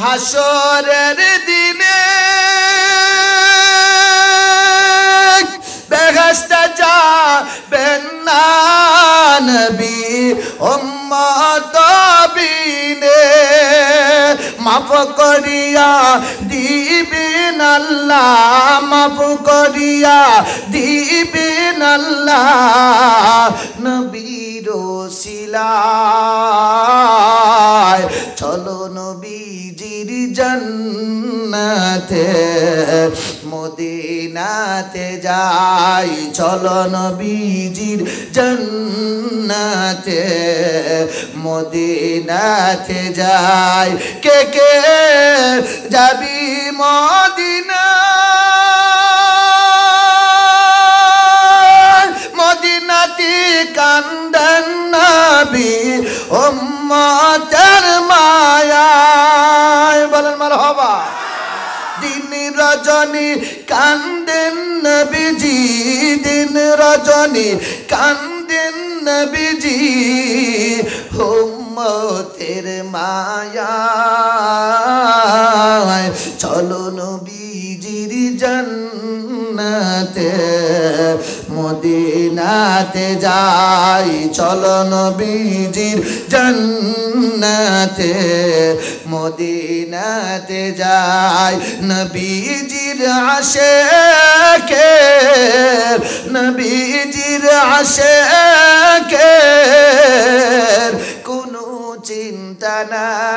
হাসরের দিনে বেহেশতে যাবেন না নবী উম্মত বিনে মাফ করিয়া দিবেন আল্লাহ মাফ করিয়া দিবেন আল্লাহ নবীর ওসিলায় চলো নবীজির জান্নাতে মদিনাতে যাই চলো নবীজির জান্নাতে মদিনাতে যাই কে কে যাবি মদিনা মদিনাতে কান্দন নবী উম্মতের মায়ায় বলেন মারহাবা দিন রজনী কান্দেন নবীজি দিন রজনী কান্দেন নবীজি উম্মতের মায়ায় চলো নবীজির জান্নাতে মদিনাতে যাই চলো নবীজির জান্নাতে মদিনাতে যাই নবীজির আশিকের নবীজির আশিকের কোনো চিন্তা নাই